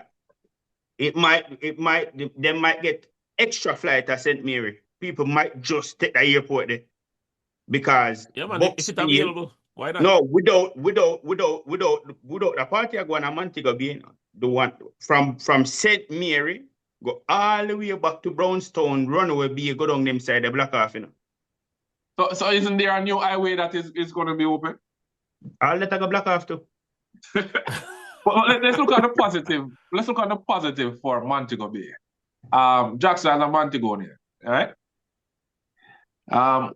they might get extra flight at St. Mary. People might just take the airport there because if it's available, why not? No, without the party going to Montego Bay, the one from St. Mary go all the way back to Brownstown, Runaway Bay, go down them side the block off, you know. So isn't there a new highway that is going to be open? I'll let I go block off too. But let's look at the positive. Let's look at the positive for Montego Bay. Jackson as a Montegonian, right?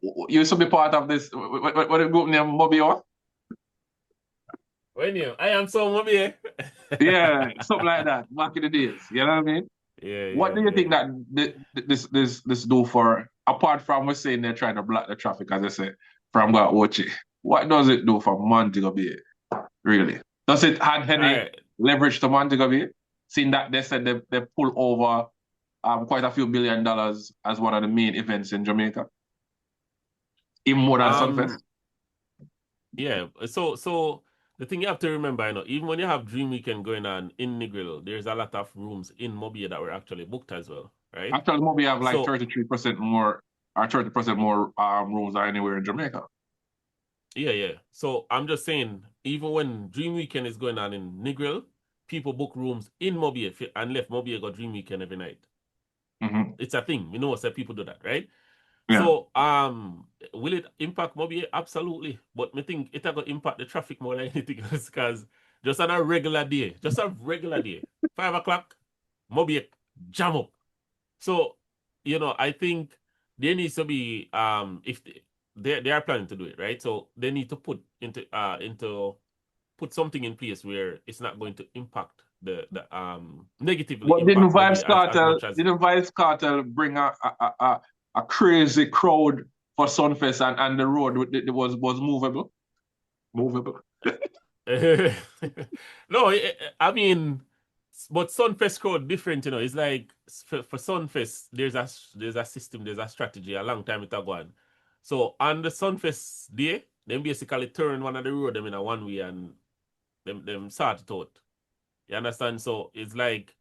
You used to be part of this. What the group name Mobio? When you, I am so Mobio. Yeah, something like that. Back in the days, you know what I mean? Yeah. What do you think that this do for? Apart from we saying they're trying to block the traffic, as I say, from Ochi, what does it do for Montego Bay? Really? Does it add any leverage to Montego Bay? Seeing that they said they pull over quite a few $1 billion as one of the main events in Jamaica. Even more than Sunfest. Yeah. So the thing you have to remember, you know, even when you have Dream Weekend going on in Negril, there's a lot of rooms in Mobile that were actually booked as well, right? Actually, Mobile have like 33% more or 30% more rooms than anywhere in Jamaica. Yeah. So I'm just saying, even when Dream Weekend is going on in Negril, people book rooms in Mobile and left Mobile go Dream Weekend every night. Mm-hmm. It's a thing. We know that people do that, right? Yeah. So will it impact Mobile? Absolutely. But I think it's going to impact the traffic more than anything else, because just on a regular day, 5 o'clock, Mobile jam up. So, you know, I think there needs to be if they are planning to do it, right? So they need to put put something in place where it's not going to impact the negatively. But didn't Vybz Kartel bring a crazy crowd for Sunfest and the road was movable? No, I mean, but Sunfest crowd different, you know. It's like for Sunfest, there's a system, there's a strategy a long time it a go on. So on the Sunfest day, them basically turn one of the road them in a one way and them sort it out. You understand? So it's like,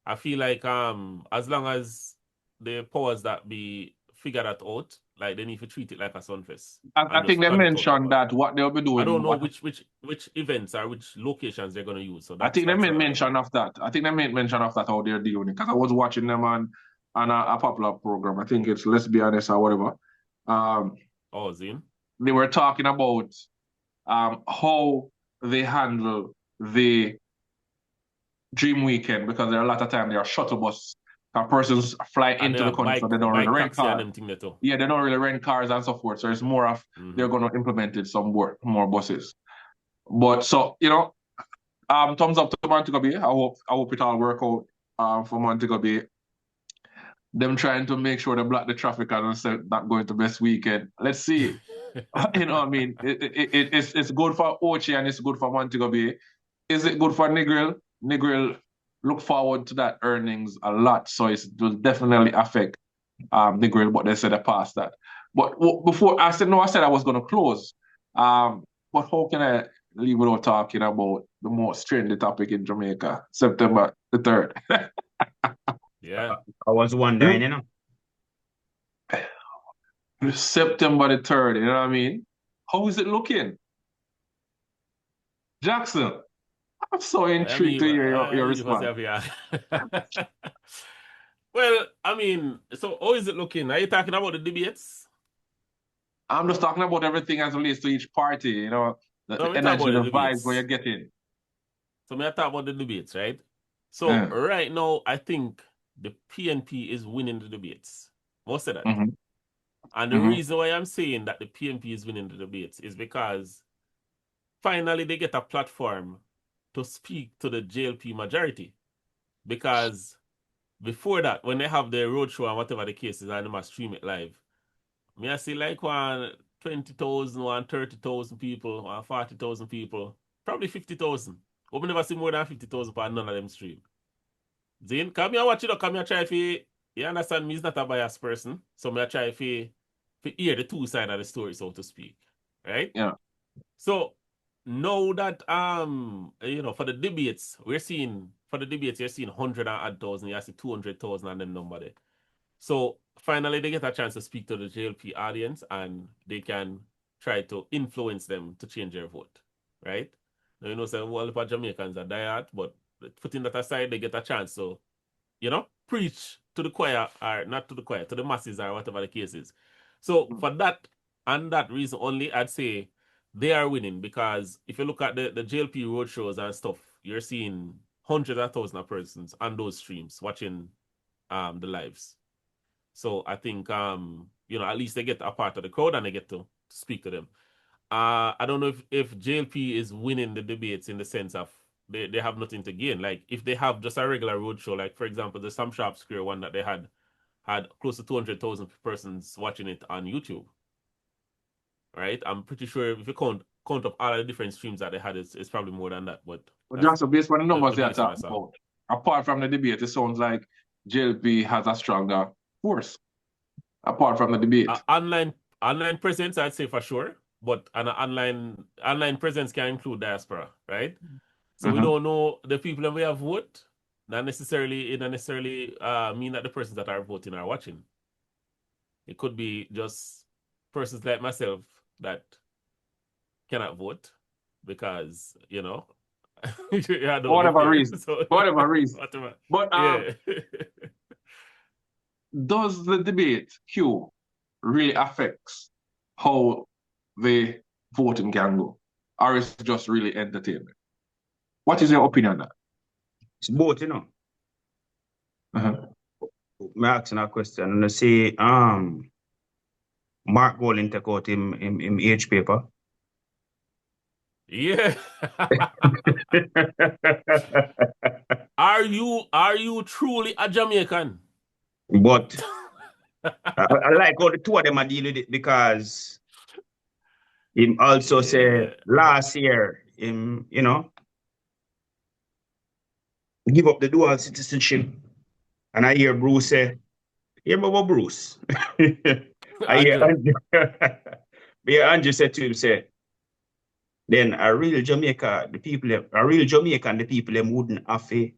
I feel like as long as the powers that be figure that out, like they need to treat it like a Sunfest. I think they mentioned that what they'll be doing. I don't know which events or which locations they're gonna use. So I think they made mention of that. I think they made mention of that how they're doing it, because I was watching them on a popular program. I think it's Let's Be Honest or whatever. Zin. They were talking about how they handle the Dream Weekend, because there are a lot of times there are shuttle bus. Persons fly into the country, so they don't really rent cars. Yeah, they don't really rent cars and so forth. So it's more of they're going to implement it some more buses. But so, you know, thumbs up to Montego Bay. I hope it all work out for Montego Bay. Them trying to make sure they block the traffic and not going to best weekend. Let's see. You know what I mean? It's good for Ochi and it's good for Montego Bay. Is it good for Negril? Negril look forward to that earnings a lot, so it will definitely affect Negril, but they said they passed that. But before I said I was going to close. But how can I leave without talking about the most trendy topic in Jamaica, September the 3rd? Yeah, I was wondering, you know. September the 3rd, you know what I mean? How is it looking? Jackson, I'm so intrigued to hear your response. Well, I mean, so how is it looking? Are you talking about the debates? I'm just talking about everything as relates to each party, you know, the energy, the vibes where you're getting. So may I talk about the debates, right? So right now, I think the PNP is winning the debates. Most of that. Mm-hmm. And the reason why I'm saying that the PNP is winning the debates is because finally they get a platform to speak to the JLP majority. Because before that, when they have their roadshow and whatever the case is, and they must stream it live, may I see like 20,000, 30,000 people, 40,000 people, probably 50,000 but we never see more than 50,000 for none of them stream. Zane, come here watch it up, come here try for you understand me is not a biased person. So me try for hear the two sides of the story, so to speak. Right? Yeah. So now that for the debates, you're seeing 100,000, you see 200,000 and them number there. So finally they get a chance to speak to the JLP audience and they can try to influence them to change their vote. Right? Now you know some all the Jamaicans are diehard, but putting that aside, they get a chance to, preach to the choir, or not to the choir, to the masses, or whatever the case is. So for that and that reason only, I'd say they are winning, because if you look at the JLP roadshows and stuff, you're seeing hundreds of thousands of persons on those streams watching the lives. So I think at least they get a part of the crowd and they get to speak to them. I don't know if JLP is winning the debates in the sense of they have nothing to gain. Like if they have just a regular roadshow, like for example the Sam Sharp Square one that they had close to 200,000 persons watching it on YouTube. Right? I'm pretty sure if you count up all the different streams that they had, it's probably more than that. But just based on the numbers they are talking about, apart from the debate, it sounds like JLP has a stronger force. Apart from the debate, online presence, I'd say for sure. But an online presence can include diaspora, right? So we don't know the people that we have vote. It don't necessarily mean that the persons that are voting are watching. It could be just persons like myself that cannot vote because whatever reason. Whatever reason. But does the debate really affects how the voting can go, or is it just really entertainment? What is your opinion on that? It's both, I'm asking a question and I say, Mark Golding take out him age paper. Yeah. Are you truly a Jamaican? But I like how the two of them are dealing with it, because him also said last year him, give up the dual citizenship. And I hear Bruce say, hear about Bruce. I hear Andrew said to him, say, then a real Jamaican, the people them wouldn't have to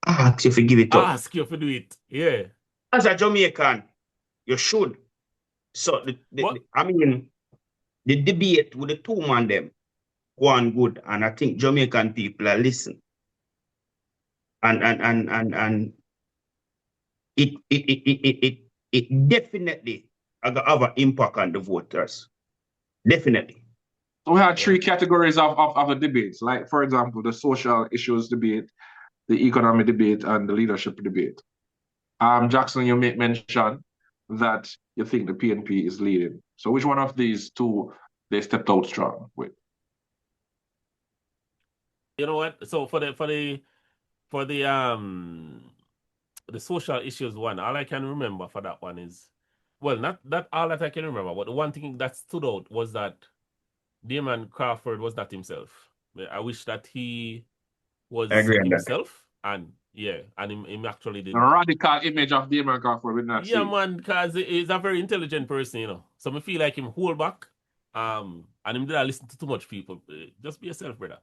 ask you to give it up. Ask you to do it, yeah. As a Jamaican, you should. So the debate with the two man them go on good, and I think Jamaican people are listening. And it definitely have an impact on the voters. Definitely. So we had three categories of the debates, like for example, the social issues debate, the economic debate, and the leadership debate. Jackson, you make mention that you think the PNP is leading. So which one of these two they stepped out strong with? You know what? So for the social issues one, all I can remember for that one is, well, not all that I can remember, but the one thing that stood out was that Damon Crawford was not himself. I wish that he was himself, and him actually did. A radical image of Damon Crawford with that. Yeah, man, because he's a very intelligent person, So I feel like him hold back, and him did not listen to too much people. Just be yourself, brother.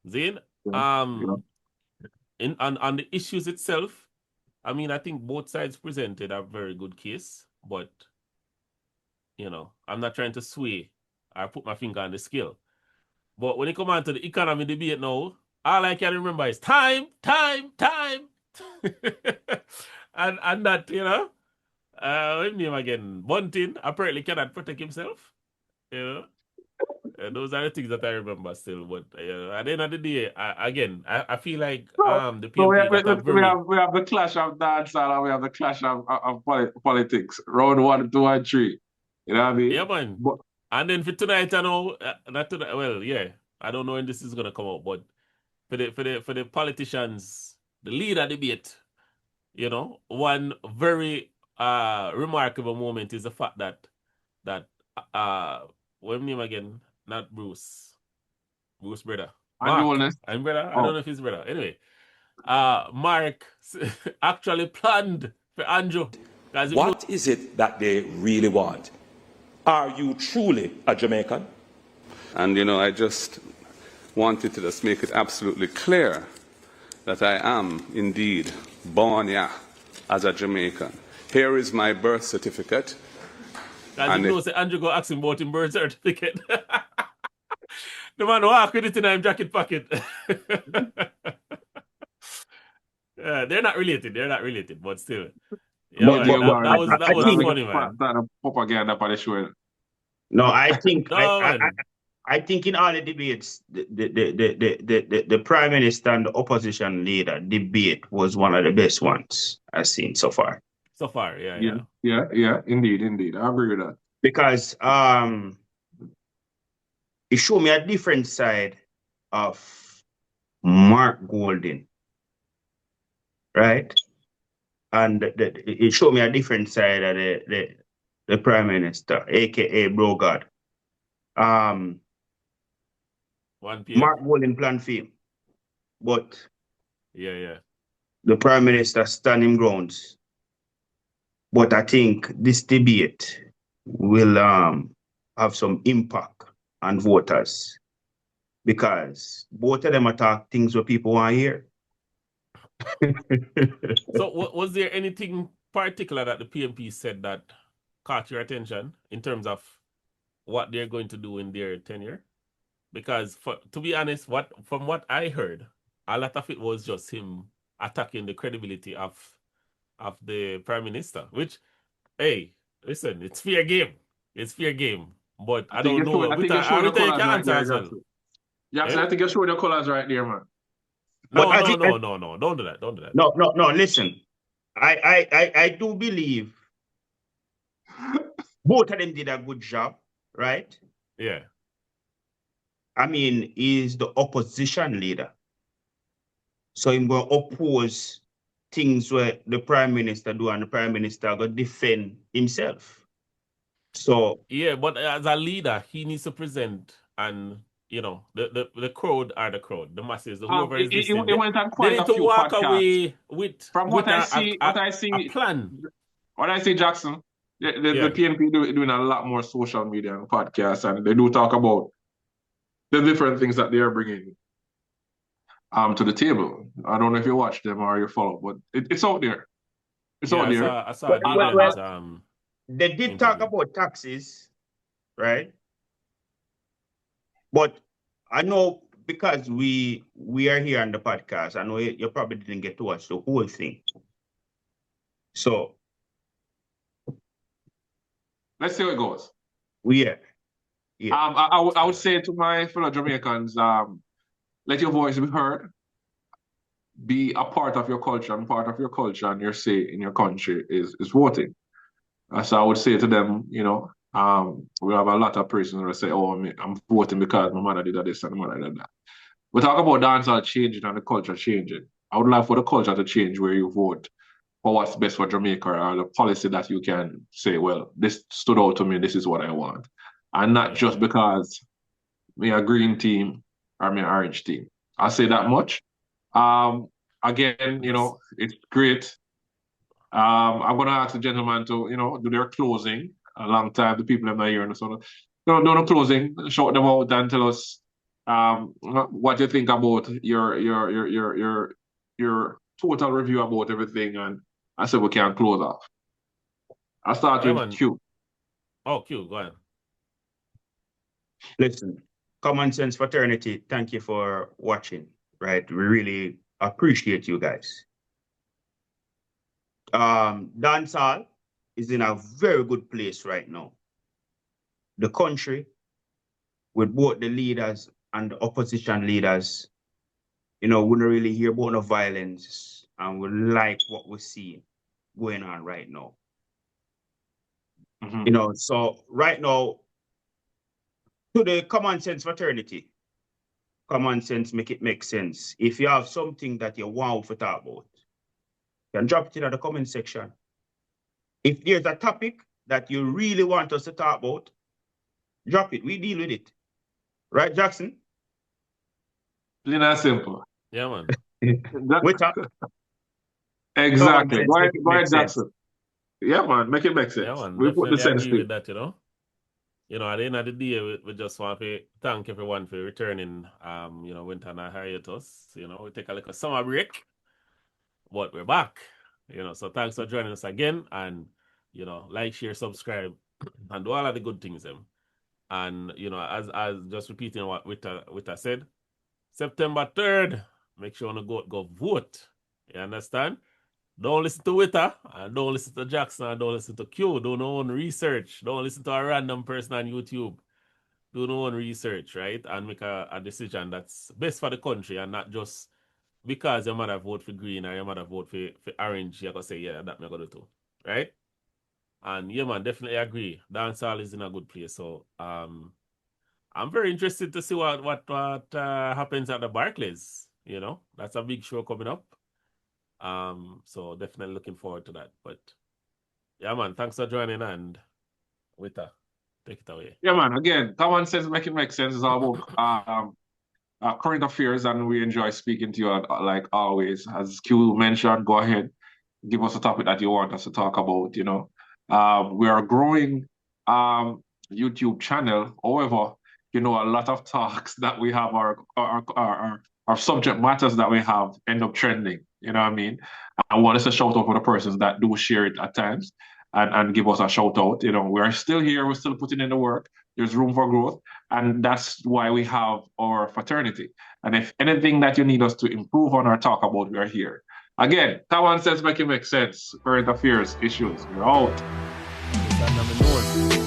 Zane, on the issues itself, I mean, I think both sides presented a very good case, but I'm not trying to sway or put my finger on the scale. But when it comes on to the economy debate now, all I can remember is time. and that, what name again? Bunting apparently cannot protect himself. Those are the things that I remember still. But at the end of the day, I feel like the people we have the clash of dancehall and we have the clash of politics. Round 1, 2, and 3. You know what I mean? Yeah, man. And then for tonight, I know not tonight. Well, yeah, I don't know when this is gonna come out, but for the politicians, the leader debate, one very remarkable moment is the fact that what name again? Not Bruce. Bruce brother. Wellness. I'm brother. I Oh. don't know if he's brother. Anyway, Mark actually planned for Andrew. What is it that they really want? Are you truly a Jamaican? And, I just wanted to just make it absolutely clear that I am indeed born here as a Jamaican. Here is my birth certificate. Guys, you know, say Andrew go ask him about his birth certificate. The man walk with it in his jacket pocket. They're not related, but still. Yeah, that was funny, man. Propaganda for the show. No, I think No, I think in all the debates, the Prime Minister and the opposition leader debate was one of the best ones I've seen so far. So far, yeah. Indeed. I agree with that. Because it showed me a different side of Mark Golden, right? And it showed me a different side of the Prime Minister, aka Bro God. 1 p.m. Mark Golden plan for him, but Yeah. the Prime Minister stand him grounds. But I think this debate will have some impact on voters because both of them attack things where people want to hear. So was there anything particular that the PMP said that caught your attention in terms of what they're going to do in their tenure? Because to be honest, from what I heard, a lot of it was just him attacking the credibility of the Prime Minister, which, hey, listen, it's fair game. But I don't know. I think you're showing the colours right there, Jackson. Jackson, Yeah? I think you're showing the colours right there, man. No. Don't do that. No. Listen, I do believe both of them did a good job, right? Yeah. I mean, he's the opposition leader, so he's going to oppose things where the Prime Minister do, and the Prime Minister going to defend himself. So yeah, but as a leader, he needs to present, and the crowd are the crowd, the masses, whoever is listening. It went on quite they a need to few walk podcasts. away with What I a see, plan. What I see, Jackson, the PNP doing a lot more social media and podcasts, and they do talk about the different things that they are bringing to the table. I don't know if you watch them or you follow, but it's out there. It's out there. I saw they did talk about taxes, right? But I know because we are here on the podcast, I know you probably didn't get to watch the whole thing. So let's see how it goes. Yeah. I would say to my fellow Jamaicans, let your voice be heard. Be a part of your culture, and part of your culture and your say in your country is voting. So I would say to them, we have a lot of persons that say, "Oh, I'm voting because my mother did this and my mother did that." We talk about dancehall changing and the culture changing. I would like for the culture to change where you vote for what's best for Jamaica, or the policy that you can say, well, this stood out to me, this is what I want. And not just because me a green team or me an orange team. I'll say that much. Again, it's great. I'm going to ask the gentleman to, do their closing. A long time, the people in my ear, so do no closing. Shout them out and tell us what you think about your total review about everything, and I said we can close off. I'll start with Q. Oh, Q, go ahead. Listen, Kommon Cents Fraternity, thank you for watching, right? We really appreciate you guys. Dancehall is in a very good place right now. The country, with both the leaders and the opposition leaders, we don't really hear about no violence, and we like what we're seeing going on right now. Mm-hmm. So right now, to the Kommon Cents Fraternity, Kommon Sense make it make sense. If you have something that you want to talk about, you can drop it in the comment section. If there's a topic that you really want us to talk about, drop it. We deal with it. Right, Jackson? Plain and simple. Yeah, man. With a Exactly. Kommon Cents, Go make ahead, it make sense. Jackson. Yeah, man. Make it make Yeah, sense. man. We put the Definitely sense agree to with that, you know. You know, at the end of the day, we just want to thank everyone for returning. You know, went on a hiatus. You know, we take a little summer break, but we're back. You know, so thanks for joining us again, and you know, like, share, subscribe, and do all of the good things. And you know, as just repeating what Wita said, September 3rd, make sure you go vote. You understand? Don't listen to Wita, and don't listen to Jackson, and don't listen to Q. Do no own research. Don't listen to a random person on YouTube. Do no own research, right? And make a decision that's best for the country, and not just because your mother vote for green or your mother vote for orange, you're going to say, yeah, that I'm going to do, right? And yeah, man, definitely agree. Dancehall is in a good place. So I'm very interested to see what happens at the Barclays. You know, that's a big show coming up. So definitely looking forward to that. But yeah, man, thanks for joining, and Wita, take it away. Yeah, man. Again, Kommon Cents make it make sense. It's all about current affairs, and we enjoy speaking to you like always. As Q mentioned, go ahead, give us a topic that you want us to talk about. You know, we are growing YouTube channel. However, you know, a lot of talks that we have our subject matters that we have end up trending. You know what I mean? I want us to shout out for the persons that do share it at times and give us a shout out. You know, we're still here, we're still putting in the work. There's room for growth. And that's why we have our fraternity. And if anything that you need us to improve on or talk about, we are here. Again, Kommon Cents make it make sense. Current affairs, issues. We're out. It's